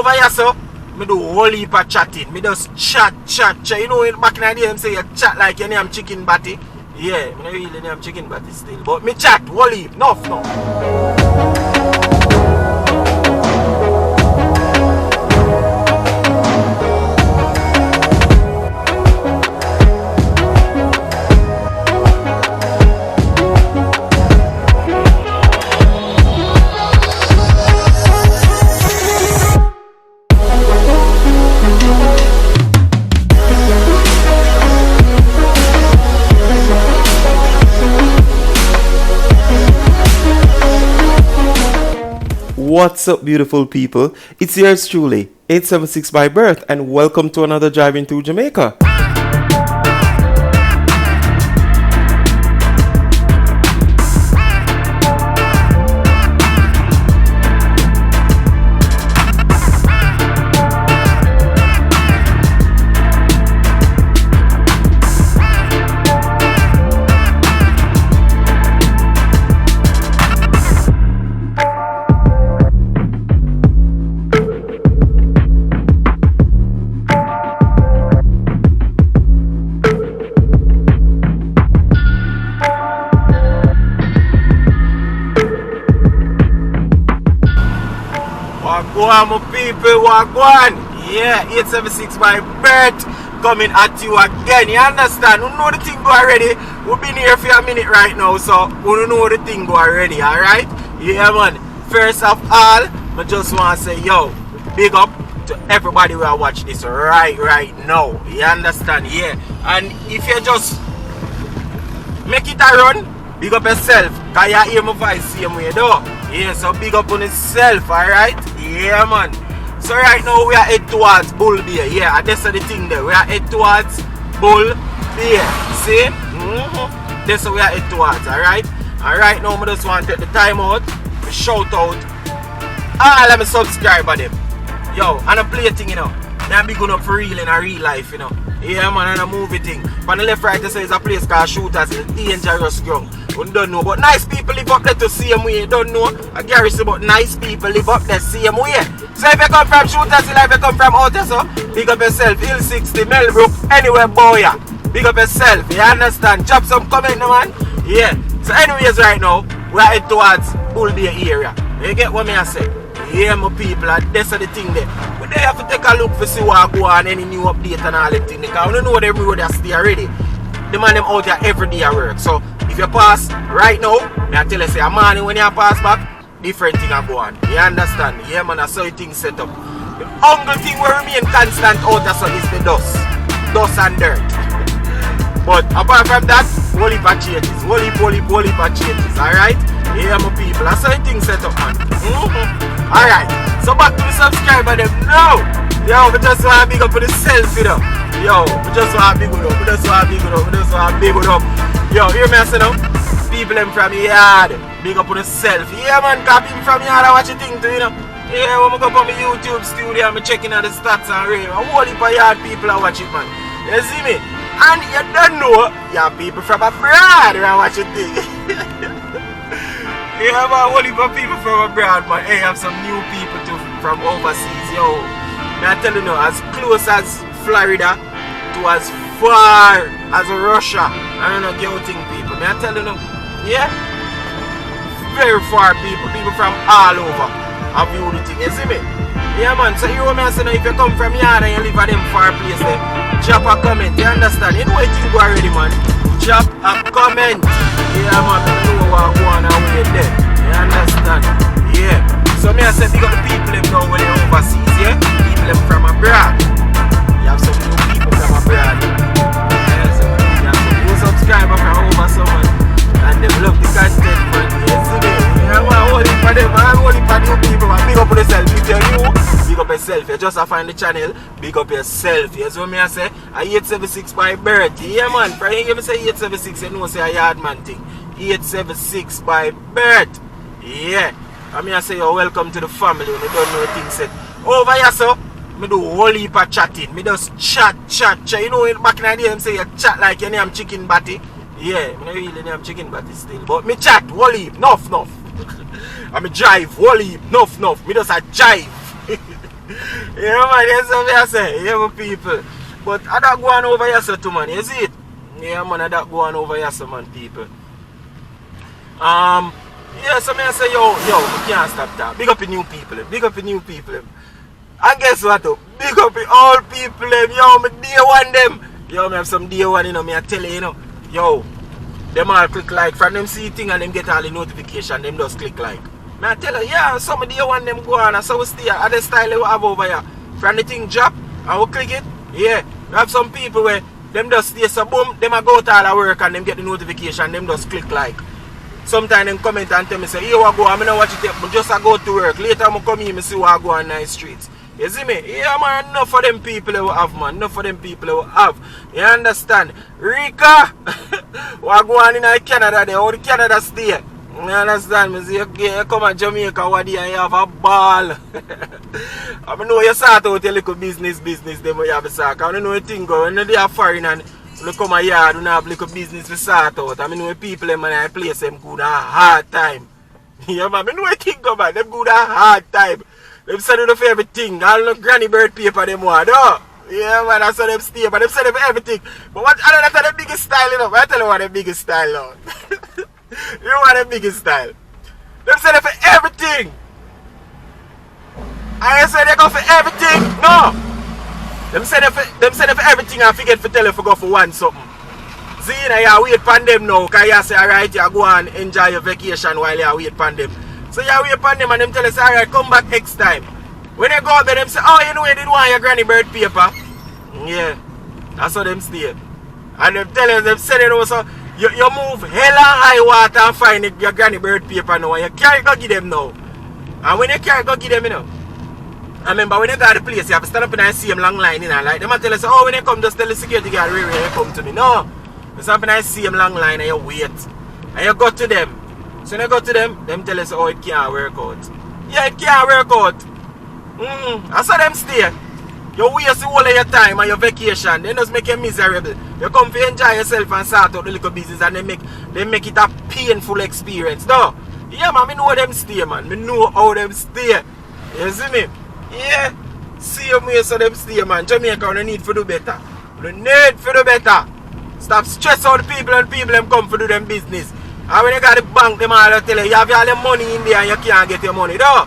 Over here, so, me do whole heap of chatting. Me just chat. You know, back in the day, them say you chat like your name chicken batty. Yeah, me not really name chicken batty still. But me chat, whole heap, enough. What's up, beautiful people? It's yours truly, 876 by birth, and welcome to another Driving Through Jamaica. Wagwan, my people, wagwan. Yeah, 876 by birth coming at you again. You understand? You know the thing go already. We've been here for a minute right now, so we know the thing go already, alright? Yeah, man. First of all, I just want to say, yo, big up to everybody who are watching this right now. You understand? Yeah. And if you just make it a run, big up yourself, because you hear my voice same way though. Yeah, so big up on yourself, alright? Yeah, man. So right now we are head towards Bull Bay. Yeah, that's the thing there. We are head towards Bull Bay. See? That's what we are head towards, alright? And right now I just want to take the time out to shout out all of my subscribers them. Yo, and a play thing, you know. I'm big up for real in a real life, you know. Yeah, man, and a movie thing. On the left, right, there is a place called Shooters in Dangerous Ground. You don't know, but nice people live up there the same way. You don't know. I guarantee about nice people live up the same way. So if you come from Shooters, if you come from out there, so big up yourself. Hill 60, Melbrook, anywhere, boy. Big up yourself. You understand? Drop some comment, man. Yeah. So anyways, right now, we are heading towards Bull Bay area. You get what me I say? Yeah, my people, and that's the thing there. But they have to take a look for see what go on, any new update and all that thing. Because we don't know them road that stay already. The man them out there every day at work. So if you pass right now, I tell you say a morning when you pass back, different thing are go on. You understand? Yeah, man, that's how things set up. The only thing will remain constant out there so is the dust. Dust and dirt. But apart from that, whole heap of changes. Whole heap of changes, alright? Yeah, my people, that's how things set up, man. Alright, so back to the subscriber them now. Yo, we just want to big up for the self, you know. Yo, we just want to big it up. Yo, hear me I say now? People them from yard, big up for the self. Yeah, man, cause people from yard I watch a thing too, you know. Yeah, when I go on my YouTube studio, I'm checking out the stats and rave. A whole heap of yard people I watch it, man. You see me? And you don't know, you have people from abroad who are watching thing. Yeah, man, a whole heap of people from abroad, man. Hey, I have some new people too from overseas, yo. I tell you now, as close as Florida to as far as Russia. I don't know, getting people. I tell you now, yeah, very far people from all over have viewed the thing, you see me? Yeah, man, so you know me I say now, if you come from here and you live at them far place there, drop a comment, you understand? You know what you go already, man? Drop a comment. Yeah, man, you know what go on away there. You understand? Yeah. So me I say big up the people them now when they overseas, yeah? People them from abroad. You have some new people from abroad. Yeah, so you have some new subscribers from over someone. And they love the content, man. Yes, yeah, man, hold it for them, man. Hold it for new people, man. Big up for yourself. If you're new, big up yourself. You just have to find the channel, big up yourself. You see what me I say? I 876 by birth. Yeah, man. For you give me say 876, you know say a yard man thing. 876 by birth. Yeah. I mean I say you're welcome to the family when you don't know things said. Over here, so me do whole heap of chatting. Me just chat. You know back in the day them say you chat like your name chicken batty. Yeah, I don't really name chicken batty still. But me chat whole heap, enough. I me drive whole heap, enough. Me just a jive. Yeah, man, that's what I say. Yeah, my people. But I don't go on over here, so too, man. You see it? Yeah, man, I don't go on over here, so, man, people. Yeah, so I say, yo, we can't stop that. Big up the new people. Big up the new people. And guess what, though? Big up the old people. Yo, me day one them. Yo, me have some day one, you know, me I tell you, you know. Yo, them all click like. From them see thing and them get all the notification, them just click like. Me I tell you, yeah, some day one them go on, and so we stay at the style we have over here. From the thing drop, and we click it, yeah. We have some people where them just stay, so boom, them a go to all the work and them get the notification, them just click like. Sometimes them comment and tell me, say, here I go, I don't watch it, but just I go to work. Later I come here, I see what I go on the streets. You see me? Yeah, man, enough for them people who have, man. Enough for them people who have. You understand? Rika, what go on in Canada there? How the Canada stay? You understand me? See, you come to Jamaica, what do you have a ball? I know you start out a little business, them you have a sack. I don't know anything go. When they are foreign and you come a yard, don't have little business to start out. I know people in my place, them good a hard time. Yeah, man, I know anything go, man. Them good a hard time. Them send you for everything. All the granny bird paper them want, no? Yeah, man, that's how them stay, but them send for everything. But what, I don't know, that's the biggest style, you know. I tell you what the biggest style, now. You know what the biggest style? Them send for everything. I say they go for everything. No. Them send for everything and forget for tell you for go for one something. See, you wait for them now, because you say, alright, you go and enjoy your vacation while you wait for them. So you wait for them and them tell us, alright, come back next time. When they go out there, them say, oh, you know you didn't want your granny bird paper. Yeah, that's how them stay. And them tell us, them say they know, so you move hell and high water and find your granny bird paper now, and you can't go give them now. And when you can't go give them, you know, I remember when you got the place, you have to stand up in the same long line, you know, like them tell us, oh, when you come, just tell the security guard, where you come to me. No, you stand up in the same long line and you wait. And you go to them. So when you go to them tell us, oh, it can't work out. Yeah, it can't work out. I saw them stay. You waste the whole of your time and your vacation. They just make you miserable. You come to enjoy yourself and start out the little business and they make it a painful experience. No. Yeah, man, I know them stay, man. I know how them stay. You see me? Yeah. See you me so them stay, man. Jamaica, we need to do better. We need to do better. Stop stress out the people and people them come to do them business. And when you got the bank, them all tell you have all the money in there and you can't get your money. No.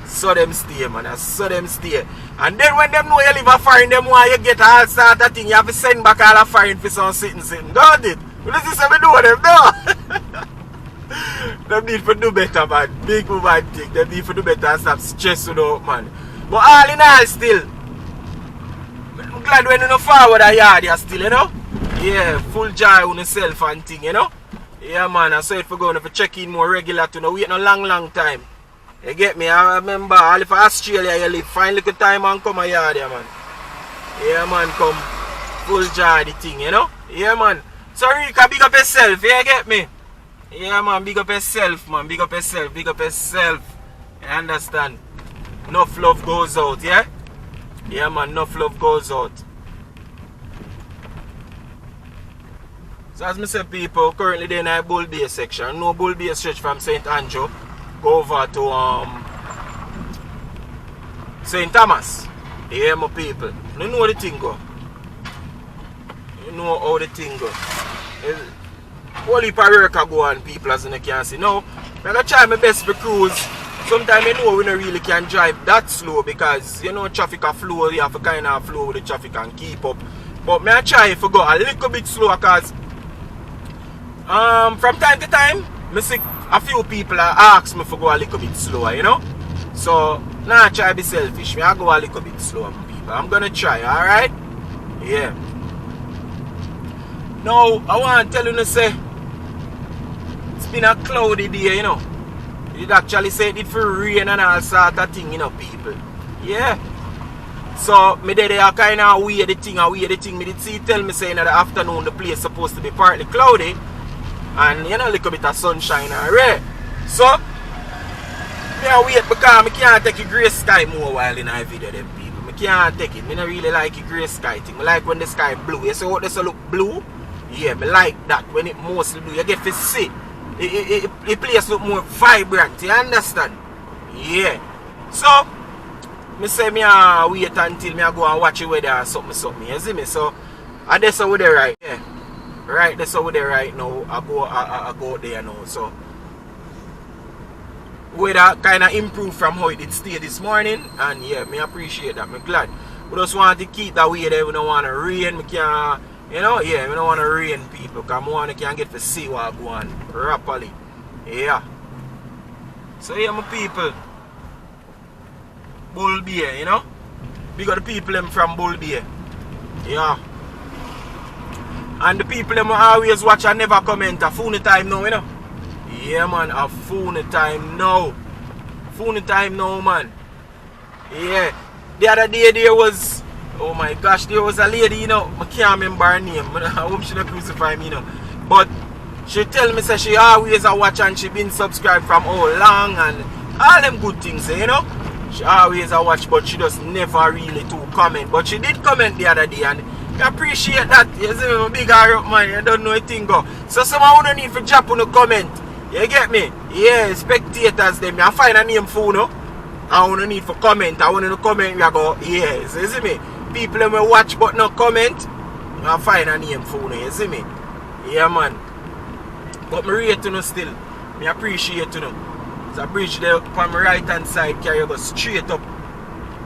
So them stay, man. So them stay. And then when them know you live a foreign, them want you get all sort of thing. You have to send back all the foreign for some sitting. Don't it? But this is how we do them, no. Them need to do better, man. Big woman thing. Them need to do better and stop stressing out, man. But all in all, still, I'm glad when you know forward a yard, you still, you know? Yeah, full joy on yourself and thing, you know? Yeah, man, I saw it for going to check in more regular to know wait no long time. You get me? I remember all if Australia you live, find little time and come a yard, yeah, man. Yeah, man, come full joy the thing, you know? Yeah, man. So, Rika, big up yourself, you get me? Yeah, man, big up yourself, man. Big up yourself, big up yourself. You understand? Enough love goes out, yeah? Yeah, man, enough love goes out. So as I say, people, currently they're in a Bull Bay section. No Bull Bay stretch from St. Andrew. Go over to St. Thomas. Yeah, my people. You know the thing go. You know how the thing go. Whole heap of work go on, people, as you can see. Now, I'm going to try my best for cruise. Sometimes you know we don't really can drive that slow because you know traffic a flow, you have to kind of flow with the traffic and keep up. But I try to go a little bit slower because from time to time I see a few people ask me to go a little bit slower, you know. So now I try to be selfish. I go a little bit slower, people. I'm gonna try, alright? Yeah. Now I want to tell you say it's been a cloudy day, you know. It actually said it for rain and all sort of thing, you know, people. Yeah. So, me did kind of weird the thing. Me did see tell me saying in the afternoon the place supposed to be partly cloudy. And, you know, a little bit of sunshine and rain. So, me I wait because I can't take a grey sky more while in a video, them people. I can't take it. I don't really like a grey sky thing. I like when the sky blue. You see what this look blue? Yeah, I like that. When it mostly blue, you get to see. The place look more vibrant, you understand? Yeah. So, me say me wait until me go and watch the weather or something, you see me? So I that's over there right. Yeah. Right, that's over there right now. I go there now. So weather kinda improved from how it did stay this morning, and yeah, me appreciate that. Me glad. We just want to keep that way there. We don't want to rain. We can't, you know, yeah, we don't want to rain people, because we want to can get to see what go on properly. Yeah. So yeah, my people. Bull Bay, you know? We got the people them from Bull Bay. Yeah. And the people them always watch and never comment a phone time now, you know? Yeah man, a phone time now. Phone time now, man. Yeah. The other day there was, oh my gosh, there was a lady, you know, I can't remember her name. I hope she don't crucify me, you know. But she tell me say she always a watch and she been subscribed from how long and all them good things, you know. She always a watch, but she just never really to comment. But she did comment the other day, and I appreciate that. You see me, big her up, man. You don't know a thing go. So someone don't need to drop on a comment. You get me? Yeah, spectators them. I find a name for no. I want to need for comment. I want to comment. We go, yeah. So you see me? People them will watch but no comment. I find a name for no. You see me? Yeah, man. But me rate to no still. Me appreciate to no. There's a bridge there on my right hand side, carry go straight up.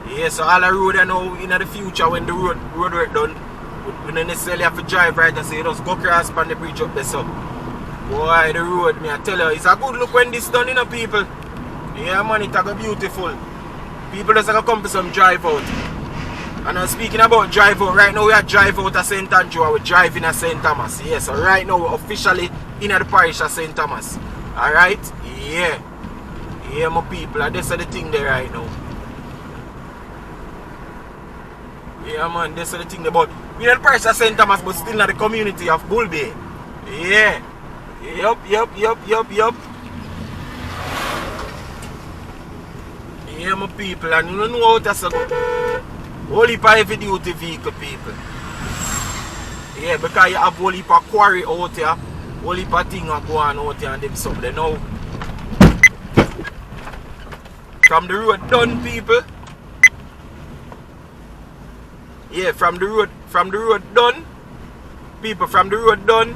Yeah, so all the road I know in the future when the road work done, we don't necessarily have to drive right and say you just go across on the bridge up there. So boy, the road, me I tell you, it's a good look when this done, you know, people. Yeah man, it's a go beautiful. People just gonna come for some drive out. And I'm speaking about drive out, right now we are drive out at St. Andrew and we're driving at St. Thomas. Yeah, so right now we're officially in the parish of St. Thomas. Alright? Yeah. Yeah, my people, and this is the thing there right now. Yeah, man, this is the thing there. But we're in the parish of St. Thomas, but still in the community of Bull Bay. Yeah. Yup. Yeah, my people, and you don't know how that's a go. Only for heavy duty vehicle, people. Yeah, because you have only for quarry out here, only for things are going out here and them stuff. They know. From the road done, people. Yeah, from the road done. People, from the road done.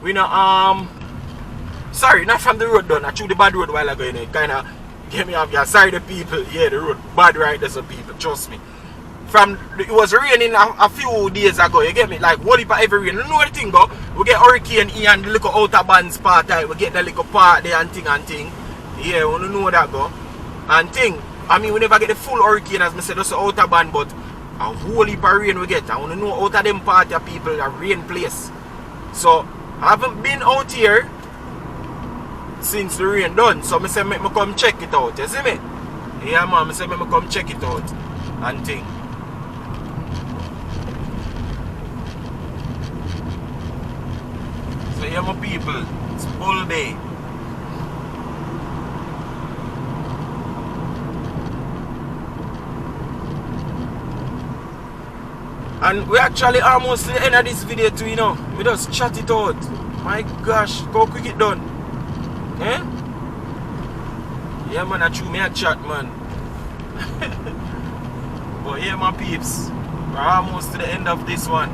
We know sorry, not from the road done. I threw the bad road while ago, you know, it kinda get me off here. Sorry the people. Yeah, the road bad right there, so people, trust me. It was raining a few days ago, you get me? Like what if every rain? You know the thing go? We get Hurricane Ian, the little outer bands part time, we get the little part there and thing. Yeah, we don't know that go. And thing, I mean we never get the full hurricane as I said, just the outer band, but a whole heap of rain we get. I want to know out of them part of people a rain place. So I haven't been out here since the rain done. So I say make me come check it out. You see me? Yeah man, I say make me come check it out and thing. So yeah my people, it's Bull Bay. And we actually almost to the end of this video too, you know. We just chat it out. My gosh, how quick it done. Eh? Yeah man, I chew me a chat, man. But yeah my peeps, we're almost to the end of this one.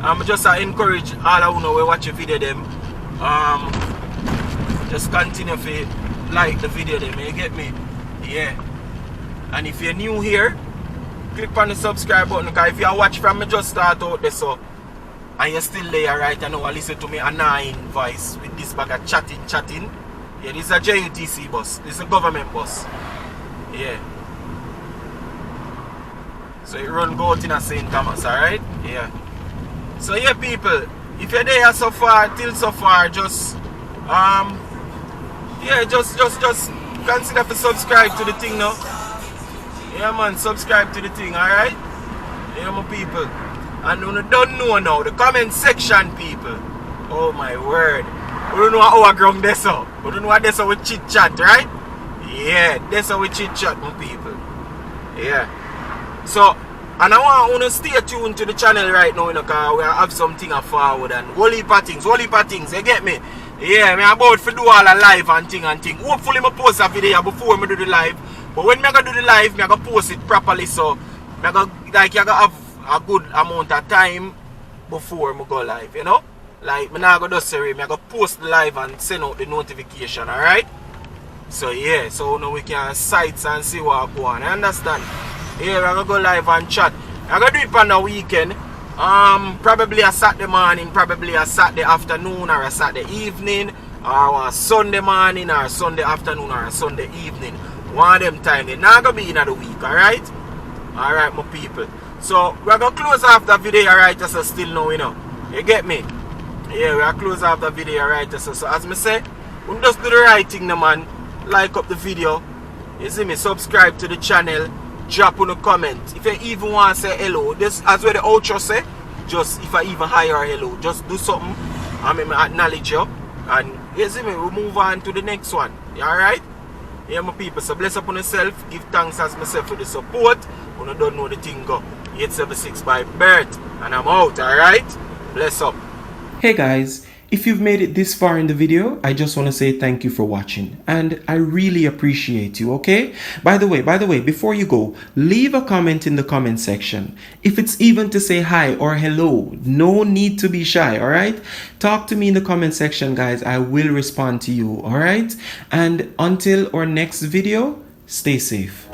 I'm just encourage all of you know we watch the video them. Just continue to like the video them, you get me? Yeah. And if you're new here, click on the subscribe button, because if you watch from me just start out there so and you're still there right now, listen to me annoying voice with this bag of chatting. Yeah, this is a JUTC bus. This is a government bus. Yeah. So it run go out in a St. Thomas, alright? Yeah. So yeah people, if you're there so far, till so far, just yeah, just consider to subscribe to the thing now. Yeah man, subscribe to the thing, alright? Yeah my people. And you don't know now, the comment section people. Oh my word. We don't know how our ground this up. We don't know what this we chit chat, right? Yeah, that's how we chit chat my people. Yeah. So and I want to stay tuned to the channel right now, you know, because we have something forward and whole heap of things, you get me? Yeah, me about to do all the live and thing. Hopefully I post a video before I do the live. But when I go do the live, I go post it properly, so I go like you go have a good amount of time before I go live, you know? Like, I not go just say, I go post the live and send out the notification, alright? So yeah, so now we can sites and see what go on. I understand? Yeah, we're gonna go live and chat. I'm gonna do it on the weekend. Probably a Saturday morning, probably a Saturday afternoon, or a Saturday evening, or a Sunday morning, or a Sunday afternoon, or a Sunday evening. One of them time. They're not gonna be in the week, alright? Alright, my people. So we're gonna close off the video, alright? So still now, you know. You get me? Yeah, we're gonna close off the video, alright? So as I say, we just do the right thing, no man. Like up the video. You see me? Subscribe to the channel. Drop on a comment. If you even want to say hello, this as where the outro say, just if I even hire hello, just do something and I acknowledge you. And you see me, we move on to the next one. You alright? Yeah, my people. So bless up on yourself. Give thanks as myself for the support. When you don't know the thing go. 876 by Bert. And I'm out, alright? Bless up. Hey guys, if you've made it this far in the video, I just want to say thank you for watching, and I really appreciate you, okay? By the way, before you go, leave a comment in the comment section. If it's even to say hi or hello, no need to be shy, all right? Talk to me in the comment section, guys. I will respond to you, all right? And until our next video, stay safe.